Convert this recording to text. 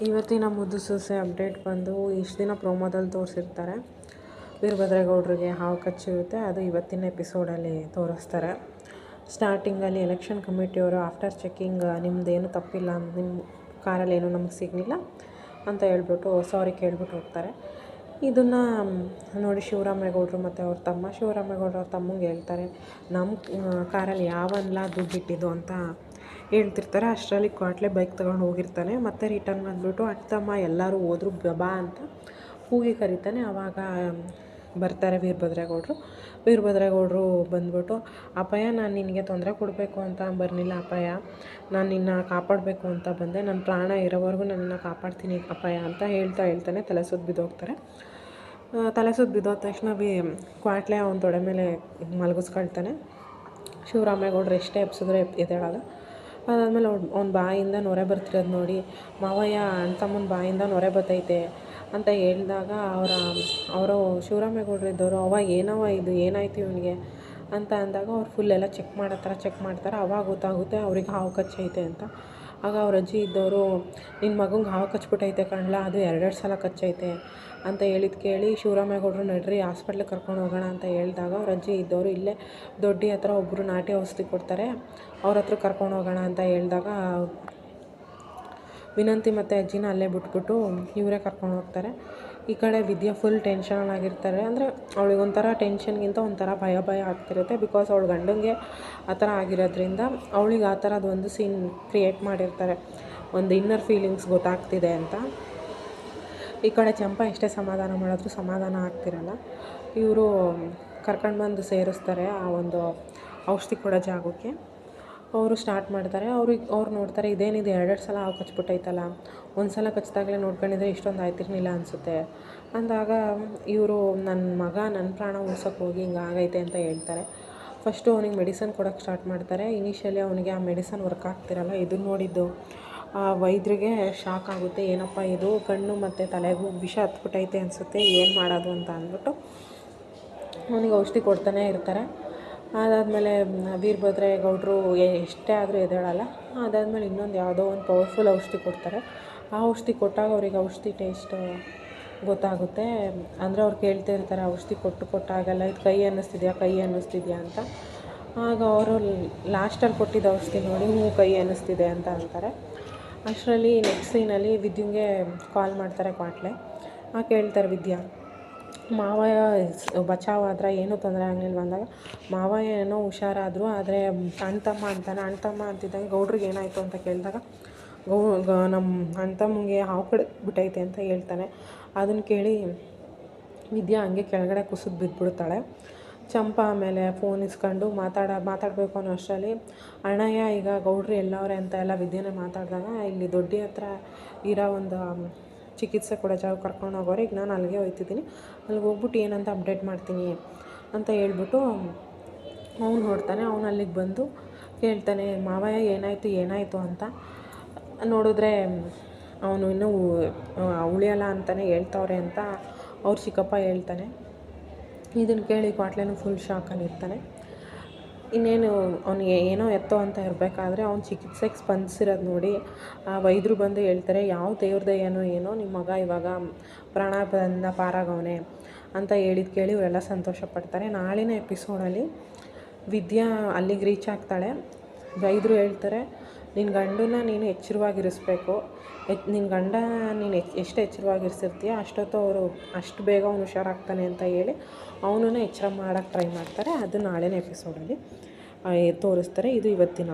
ಇವತ್ತಿನ ಮುದ್ದು ಸೊಸೆ ಅಪ್ಡೇಟ್ ಬಂದು ಇಷ್ಟು ದಿನ ಪ್ರೋಮೋದಲ್ಲಿ ತೋರಿಸಿರ್ತಾರೆ ವೀರಭದ್ರೇಗೌಡರಿಗೆ ಹಾವು ಕಚ್ಚಿರುತ್ತೆ. ಅದು ಇವತ್ತಿನ ಎಪಿಸೋಡಲ್ಲಿ ತೋರಿಸ್ತಾರೆ. ಸ್ಟಾರ್ಟಿಂಗಲ್ಲಿ ಎಲೆಕ್ಷನ್ ಕಮಿಟಿಯವರು ಆಫ್ಟರ್ ಚೆಕ್ಕಿಂಗ್ ನಿಮ್ಮದೇನು ತಪ್ಪಿಲ್ಲ, ನಿಮ್ಮ ಕಾರಲ್ಲಿ ಏನೂ ನಮಗೆ ಸಿಗಲಿಲ್ಲ ಅಂತ ಹೇಳ್ಬಿಟ್ಟು ಸಾರಿ ಕೇಳ್ಬಿಟ್ಟು ಹೋಗ್ತಾರೆ. ಇದನ್ನು ನೋಡಿ ಶಿವರಾಮೇಗೌಡರು ಮತ್ತು ಅವ್ರ ತಮ್ಮ ಶಿವರಾಮೇಗೌಡರು ಅವ್ರ ತಮ್ಮಂಗೆ ಹೇಳ್ತಾರೆ, ನಮ್ಮ ಕಾರಲ್ಲಿ ಯಾವನ್ಲ ದುಡ್ಡಿಟ್ಟಿದ್ದು ಅಂತ ಹೇಳ್ತಿರ್ತಾರೆ. ಅಷ್ಟರಲ್ಲಿ ಕ್ವಾಟ್ಲೆ ಬೈಕ್ ತೊಗೊಂಡು ಹೋಗಿರ್ತಾನೆ. ಮತ್ತೆ ರಿಟರ್ನ್ ಬಂದುಬಿಟ್ಟು ಅಣ್ತಮ್ಮ ಎಲ್ಲರೂ ಹೋದ್ರು ಬಾ ಅಂತ ಕೂಗಿ ಕರೀತಾನೆ. ಆವಾಗ ಬರ್ತಾರೆ ವೀರಭದ್ರೇಗೌಡರು ಬಂದ್ಬಿಟ್ಟು, ಅಪ್ಪಯ್ಯ ನಾನು ನಿನಗೆ ತೊಂದರೆ ಕೊಡಬೇಕು ಅಂತ ಬರಲಿಲ್ಲ ಅಪ್ಪಯ್ಯ, ನಾನು ನಿನ್ನ ಕಾಪಾಡಬೇಕು ಅಂತ ಬಂದೆ, ನನ್ನ ಪ್ರಾಣ ಇರೋವರೆಗೂ ನನ್ನನ್ನು ಕಾಪಾಡ್ತೀನಿ ಅಪ್ಪಯ್ಯ ಅಂತ ಹೇಳ್ತಾನೆ ತಲೆ ಸುತ್ತ ಬಿದ್ದೋಗ್ತಾರೆ. ತಲೆ ಸುತ್ತ ಬಿದ್ದೋದ ತಕ್ಷಣ ಕ್ವಾಟ್ಲೆ ಅವನ ತೊಡೆ ಮೇಲೆ ಮಲಗಿಸ್ಕೊಳ್ತಾನೆ. ಶಿವರಾಮೇಗೌಡರು ಎಷ್ಟೇ ಎಬ್ಸಿದ್ರೆ ಎದ್ದೇಳಲ್ಲ. ಅದಾದಮೇಲೆ ಅವ್ನ ಬಾಯಿಂದ ನೊರೆ ಬರ್ತಿರೋದು ನೋಡಿ, ಮಾವಯ್ಯ ಅಣ್ತಮ್ಮನ ಬಾಯಿಂದ ನೊರೆ ಬರ್ತೈತೆ ಅಂತ ಹೇಳಿದಾಗ ಅವರು ಶಿವರಾಮೇಗೌಡರು ಇದ್ದವರು, ಅವ ಏನವ ಇದು ಏನಾಯಿತು ಇವನಿಗೆ ಅಂತ ಅಂದಾಗ ಅವ್ರು ಫುಲ್ ಎಲ್ಲ ಚೆಕ್ ಮಾಡ್ತಾರೆ. ಅವಾಗ ಗೊತ್ತಾಗುತ್ತೆ ಅವ್ರಿಗೆ ಹಾವು ಕಚ್ಚೈತೆ ಅಂತ. ಆಗ ಅವ್ರ ಅಜ್ಜಿ ಇದ್ದವರು, ನಿನ್ನ ಮಗಂಗೆ ಹಾವು ಕಚ್ಬಿಟ್ಟೈತೆ ಕಣ್ಲ, ಅದು 2 ಸಲ ಕಚ್ಚೈತೆ ಅಂತ ಕೇಳಿ ಶಿವರಾಮೇಗೌಡರು ನಡ್ರಿ ಹಾಸ್ಪಿಟ್ಲಿಗೆ ಕರ್ಕೊಂಡು ಹೋಗೋಣ ಅಂತ ಹೇಳಿದಾಗ ಅವ್ರ ಅಜ್ಜಿ ಇದ್ದವರು ಇಲ್ಲೇ ದೊಡ್ಡಿ ಹತ್ರ ಒಬ್ಬರು ನಾಟಿ ಔಷಧಿ ಕೊಡ್ತಾರೆ, ಅವ್ರ ಹತ್ರ ಕರ್ಕೊಂಡು ಹೋಗೋಣ ಅಂತ ಹೇಳಿದಾಗ ವಿನಂತಿ ಮತ್ತು ಅಜ್ಜಿನ ಅಲ್ಲೇ ಬಿಟ್ಬಿಟ್ಟು ಇವರೇ ಕರ್ಕೊಂಡು ಹೋಗ್ತಾರೆ. ಈ ಕಡೆ ವಿದ್ಯಾ ಫುಲ್ ಟೆನ್ಷನಲ್ಲಾಗಿರ್ತಾರೆ. ಅಂದರೆ ಅವಳಿಗೆ ಒಂಥರ ಟೆನ್ಷನ್ಗಿಂತ ಒಂಥರ ಭಯ ಆಗ್ತಿರುತ್ತೆ. ಬಿಕಾಸ್ ಅವಳ ಗಂಡಂಗೆ ಆ ಥರ ಆಗಿರೋದ್ರಿಂದ ಅವಳಿಗೆ ಆ ಥರದ್ದು ಒಂದು ಸೀನ್ ಕ್ರಿಯೇಟ್ ಮಾಡಿರ್ತಾರೆ, ಒಂದು ಇನ್ನರ್ ಫೀಲಿಂಗ್ಸ್ ಗೊತ್ತಾಗ್ತಿದೆ ಅಂತ. ಈ ಕಡೆ ಚಂಪಾ ಎಷ್ಟೇ ಸಮಾಧಾನ ಮಾಡಿದ್ರು ಸಮಾಧಾನ ಆಗ್ತಿರಲ್ಲ. ಇವರು ಕರ್ಕೊಂಡು ಬಂದು ಸೇರಿಸ್ತಾರೆ ಆ ಒಂದು ಔಷಧಿ ಕೊಡೋ ಜಾಗಕ್ಕೆ. ಅವರು ಸ್ಟಾರ್ಟ್ ಮಾಡ್ತಾರೆ. ಅವ್ರು ನೋಡ್ತಾರೆ, ಇದೇನಿದೆ 2 ಸಲ ಹಾವು ಕಚ್ಬಿಟ್ಟೈತಲ್ಲ, ಒಂದು ಸಲ ಕಚ್ಚಿದಾಗಲೇ ನೋಡ್ಕೊಂಡಿದ್ರೆ ಇಷ್ಟೊಂದು ಆಯ್ತಿರ್ಲಿಲ್ಲ ಅನಿಸುತ್ತೆ ಅಂದಾಗ ಇವರು ನನ್ನ ಮಗ ನನ್ನ ಪ್ರಾಣ ಉಳ್ಸೋಕ್ಕೆ ಹೋಗಿ ಹಿಂಗಾಗೈತೆ ಅಂತ ಹೇಳ್ತಾರೆ. ಫಸ್ಟು ಅವನಿಗೆ ಮೆಡಿಸನ್ ಕೊಡೋಕ್ಕೆ ಸ್ಟಾರ್ಟ್ ಮಾಡ್ತಾರೆ. ಇನಿಷಿಯಲಿ ಅವನಿಗೆ ಆ ಮೆಡಿಸನ್ ವರ್ಕ್ ಆಗ್ತಿರಲ್ಲ. ಇದನ್ನು ನೋಡಿದ್ದು ಆ ವೈದ್ಯರಿಗೆ ಶಾಕ್ ಆಗುತ್ತೆ, ಏನಪ್ಪ ಇದು ಕಣ್ಣು ಮತ್ತು ತಲೆಗೂ ವಿಷ ಹತ್ಬಿಟ್ಟೈತೆ ಅನಿಸುತ್ತೆ, ಏನು ಮಾಡೋದು ಅಂತ ಅಂದ್ಬಿಟ್ಟು ಅವನಿಗೆ ಔಷಧಿ ಕೊಡ್ತಾನೆ ಇರ್ತಾರೆ. ಅದಾದಮೇಲೆ ವೀರಭದ್ರೇಗೌಡರು ಎಷ್ಟೇ ಆದರೂ ಎದ್ದೇಳಲ್ಲ. ಅದಾದಮೇಲೆ ಇನ್ನೊಂದು ಯಾವುದೋ ಒಂದು ಪವರ್ಫುಲ್ ಔಷಧಿ ಕೊಡ್ತಾರೆ. ಆ ಔಷಧಿ ಕೊಟ್ಟಾಗ ಅವ್ರಿಗೆ ಔಷಧಿ ಟೇಸ್ಟ್ ಗೊತ್ತಾಗುತ್ತೆ. ಅಂದರೆ ಅವ್ರು ಕೇಳ್ತಾ ಇರ್ತಾರೆ, ಔಷಧಿ ಕೊಟ್ಟಾಗೆಲ್ಲ ಇದು ಕೈ ಅನ್ನಿಸ್ತಿದ್ಯಾ ಅಂತ. ಆಗ ಅವರು ಲಾಸ್ಟಲ್ಲಿ ಕೊಟ್ಟಿದ್ದ ಔಷಧಿ ನೋಡಿ ಕೈ ಅನ್ನಿಸ್ತಿದೆ ಅಂತ ಅಂತಾರೆ. ಅಷ್ಟರಲ್ಲಿ ನೆಕ್ಸ್ಟ್ ಸೀನಲ್ಲಿ ವಿದ್ಯುಂಗೆ ಕಾಲ್ ಮಾಡ್ತಾರೆ ಕ್ವಾಟ್ಲೆ. ಕೇಳ್ತಾರೆ ವಿದ್ಯಾ, ಮಾವಯ್ಯ ಬಚಾವಾದ್ರ ಏನೂ ತೊಂದರೆ ಆಗಲಿಲ್ವ ಅಂದಾಗ, ಮಾವಯ್ಯ ಏನೋ ಹುಷಾರಾದರು, ಆದರೆ ಅಣ್ತಮ್ಮ ಅಂತಿದ್ದಂಗೆ ಗೌಡ್ರಿಗೆ ಏನಾಯಿತು ಅಂತ ಕೇಳಿದಾಗ ನಮ್ಮ ಅಣ್ತಮ್ಮಂಗೆ ಹಾವು ಕಡಿದ್ಬಿಟ್ಟೈತೆ ಅಂತ ಹೇಳ್ತಾನೆ. ಅದನ್ನು ಕೇಳಿ ವಿದ್ಯಾ ಹಂಗೆ ಕೆಳಗಡೆ ಕುಸಿದು ಬಿದ್ದುಬಿಡ್ತಾಳೆ. ಚಂಪಾ ಆಮೇಲೆ ಫೋನ್ ಇಸ್ಕೊಂಡು ಮಾತಾಡಬೇಕು ಅನ್ನೋ ಅಷ್ಟರಲ್ಲಿ, ಅಣ್ಣಯ್ಯ ಈಗ ಗೌಡ್ರು ಎಲ್ಲವ್ರೆ ಅಂತ ಎಲ್ಲ ವಿದ್ಯೆನೇ ಮಾತಾಡಿದಾಗ ಇಲ್ಲಿ ದೊಡ್ಡಿ ಹತ್ರ ಇರೋ ಒಂದು ಚಿಕಿತ್ಸೆ ಕೊಡೋ ಜಾಗ ಕರ್ಕೊಂಡು ಹೋಗೋರು, ಈಗ ನಾನು ಅಲ್ಲಿಗೆ ಹೋಗ್ತಿದ್ದೀನಿ, ಅಲ್ಲಿಗೆ ಹೋಗ್ಬಿಟ್ಟು ಏನಂತ ಅಪ್ಡೇಟ್ ಮಾಡ್ತೀನಿ ಅಂತ ಹೇಳ್ಬಿಟ್ಟು ಅವ್ನು ನೋಡ್ತಾನೆ. ಅವನು ಅಲ್ಲಿಗೆ ಬಂದು ಕೇಳ್ತಾನೆ, ಮಾವಯ್ಯ ಏನಾಯಿತು ಅಂತ. ನೋಡಿದ್ರೆ ಅವನು ಇನ್ನೂ ಉಳಿಯಲ್ಲ ಅಂತಲೇ ಹೇಳ್ತವ್ರೆ ಅಂತ ಅವ್ರ ಚಿಕ್ಕಪ್ಪ ಹೇಳ್ತಾನೆ. ಇದನ್ನು ಕೇಳಿ ಕ್ವಾಟ್ಲೆನೂ ಫುಲ್ ಶಾಕಲ್ಲಿರ್ತಾನೆ. ಇನ್ನೇನು ಅವನಿಗೆ ಏನೋ ಎತ್ತೋ ಅಂತ ಇರಬೇಕಾದ್ರೆ ಅವ್ನು ಚಿಕಿತ್ಸೆಗೆ ಸ್ಪಂದಿಸಿರೋದು ನೋಡಿ ಆ ವೈದ್ಯರು ಬಂದು ಹೇಳ್ತಾರೆ, ಯಾವ ದೇವ್ರ ಏನೋ ನಿಮ್ಮ ಮಗ ಇವಾಗ ಪ್ರಾಣದಿಂದ ಪಾರಾಗವನೆ ಅಂತ ಕೇಳಿ ಇವರೆಲ್ಲ ಸಂತೋಷ ಪಡ್ತಾರೆ. ನಾಳಿನ ಎಪಿಸೋಡಲ್ಲಿ ವಿದ್ಯಾ ಅಲ್ಲಿಗೆ ರೀಚ್ ಆಗ್ತಾಳೆ. ವೈದ್ಯರು ಹೇಳ್ತಾರೆ, ನಿನ್ನ ಗಂಡನ್ನ ನೀನು ಎಚ್ಚರವಾಗಿರಿಸ್ಬೇಕು, ನಿನ್ನ ಗಂಡ ನೀನು ಎಷ್ಟು ಎಚ್ಚರವಾಗಿರಿಸಿರ್ತೀಯ ಅಷ್ಟು ಬೇಗ ಅವನು ಹುಷಾರಾಗ್ತಾನೆ ಅಂತ ಹೇಳಿ ಅವನನ್ನು ಎಚ್ಚರ ಮಾಡೋಕ್ಕೆ ಟ್ರೈ ಮಾಡ್ತಾರೆ. ಅದು ನಾಳಿನ ಎಪಿಸೋಡಲ್ಲಿ ತೋರಿಸ್ತಾರೆ. ಇದು ಇವತ್ತಿನ